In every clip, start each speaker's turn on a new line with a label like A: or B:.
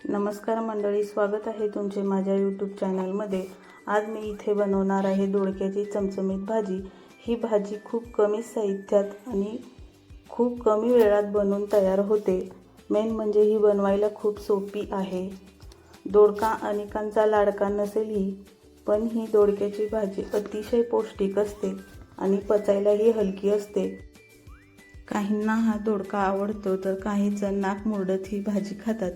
A: नमस्कार मंडळी, स्वागत आहे तुमचे माझ्या यूट्यूब चॅनलमध्ये। आज मी इथे बनवणार आहे दोडक्याची चमचमीत भाजी। ही भाजी खूप कमी साहित्यात आणि खूप कमी वेळात बनवून तयार होते। मेन म्हणजे ही बनवायला खूप सोपी आहे। दोडका अनेकांचा लाडका नसेलही, पण ही दोडक्याची भाजी अतिशय पौष्टिक असते आणि पचायलाही हलकी असते। काहींना हा दोडका आवडतो तर काही जण नाक मुरडत ही भाजी खातात।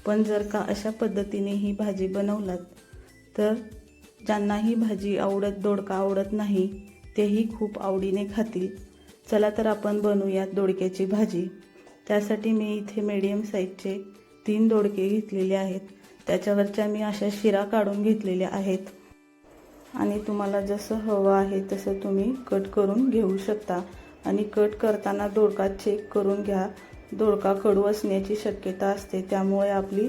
A: पण जर का अशा पद्धतीने ही भाजी बनवलात तर ज्यांना ही भाजी दोडका आवडत नाही तेही खूप आवडीने खातील। चला तर आपण बनवूयात दोडक्याची भाजी। त्यासाठी मी इथे मीडियम साईजचे 3 दोडके घेतलेले आहेत। त्याच्यावरच्या मी अशा शिरा काढून घेतलेल्या आहेत आणि तुम्हाला जसं हवं आहे तसं तुम्ही कट करून घेऊ शकता। आणि कट करताना दोडका चेक करून घ्या। दोडका कडू असण्याची शक्यता असते, त्यामुळे आपली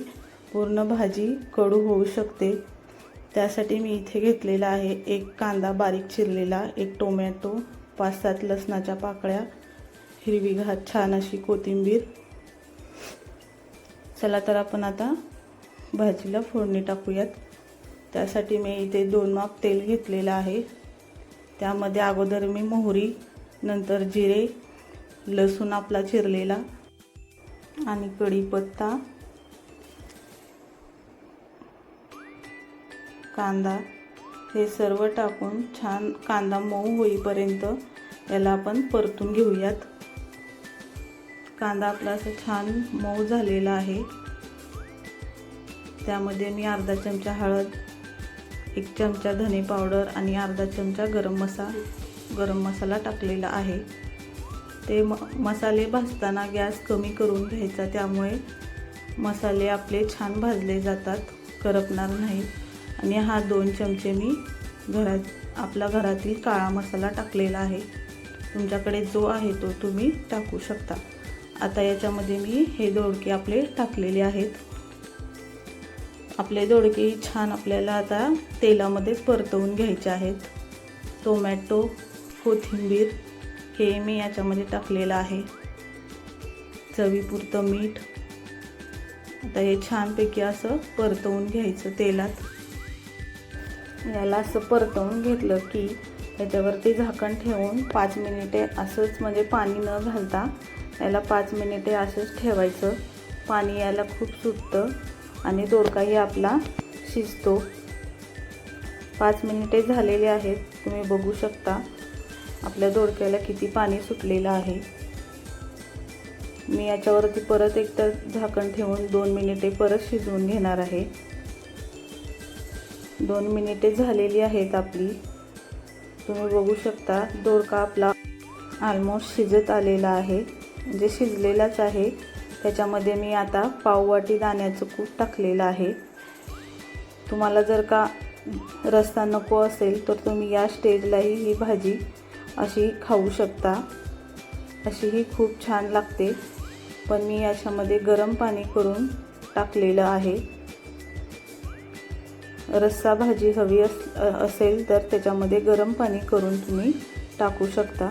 A: पूर्ण भाजी कडू होऊ शकते। त्यासाठी मी इथे घेतलेला आहे 1 कांदा बारीक चिरलेला, 1 टोमॅटो, 5-7 लसणाच्या पाकळ्या, हिरवीगार छान अशी कोथिंबीर। चला तर आपण आता भाजीला फोडणी टाकूयात। त्यासाठी मी इथे 2 माप तेल घेतलेलं आहे। त्यामध्ये अगोदर मी मोहरी, नंतर जिरे, लसूण आपला चिरलेला आणि कढीपत्ता, कांदा हे सर्व टाकून छान कांदा मऊ होईपर्यंत याला आपण परतून घेऊयात। कांदा आपला असा छान मऊ झालेला आहे। त्यामध्ये मी अर्धा चमचा हळद, 1 चमचा धने पावडर आणि अर्धा चमचा गरम मसाला टाकलेला आहे। ते मसाले भाजताना गॅस कमी करून घ्यायचा, त्यामुळे मसाले आपले छान भाजले जातात, करपणार नाहीत। आणि हा 2 चमचे मी आपला घरातील काळा मसाला टाकलेला आहे। तुमच्याकडे जो आहे तो तुम्ही टाकू शकता। आता याच्यामध्ये मी हे दोडके आपले टाकलेले आहेत। आपले दोडके छान आपल्याला आता तेलामध्ये परतवून घ्यायचे आहेत। टोमॅटो, कोथिंबीर हे मी याच्यामध्ये टाकलेलं आहे, चवीपुरतं मीठ। आता हे छानपैकी असं परतवून घ्यायचं तेलात। याला असं परतवून घेतलं की याच्यावरती झाकण ठेवून 5 मिनिटे असंच, म्हणजे पाणी न घालता याला 5 मिनिटे असंच ठेवायचं। पाणी याला खूप सुटतं आणि दोडकाही आपला शिजतो। 5 मिनिटे झालेले आहेत, तुम्ही बघू शकता आपल्या दोडक्याला किती पाणी सुटलेलं आहे। मी याच्यावरती परत एकदा झाकण ठेवून 2 मिनिटे परत शिजवून घेणार आहे। 2 मिनिटे झालेली आहेत आपली। तुम्ही बघू शकता दोडका आपला ऑलमोस्ट शिजत आलेला आहे, म्हणजे शिजलेलाच आहे। त्याच्यामध्ये मी आता पाव वाटी दाण्याचं कूट टाकलेलं आहे। तुम्हाला जर का रस्सा नको असेल तर तुम्ही या स्टेजलाही ही भाजी अशी खाऊ शकता, अशीही खूप छान लागते। पण मी याच्यामध्ये गरम पाणी करून टाकलेलं आहे। रस्सा भाजी हवी असेल तर त्याच्यामध्ये गरम पाणी करून तुम्ही टाकू शकता।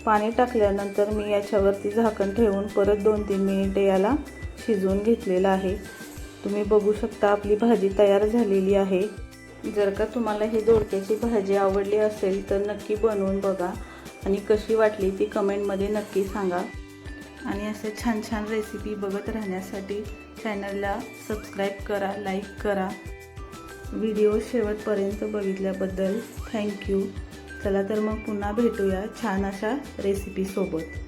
A: पाणी टाकल्यानंतर मी याच्यावरती झाकण ठेवून परत 2-3 मिनिटे याला शिजवून घेतलेलं आहे। तुम्ही बघू शकता आपली भाजी तयार झालेली आहे। जर का तुम्हाला ही दोडक्याची भाजी आवडली असेल तर नक्की बनवून बघा आणि कशी वाटली ती कमेंटमध्ये नक्की सांगा। आणि असे छान छान रेसिपी बघत राहण्यासाठी चॅनलला सबस्क्राईब करा, लाईक करा। व्हिडिओ शेवटपर्यंत बघितल्याबद्दल थँक्यू। चला तर मग पुन्हा भेटूया छान अशा रेसिपीसोबत।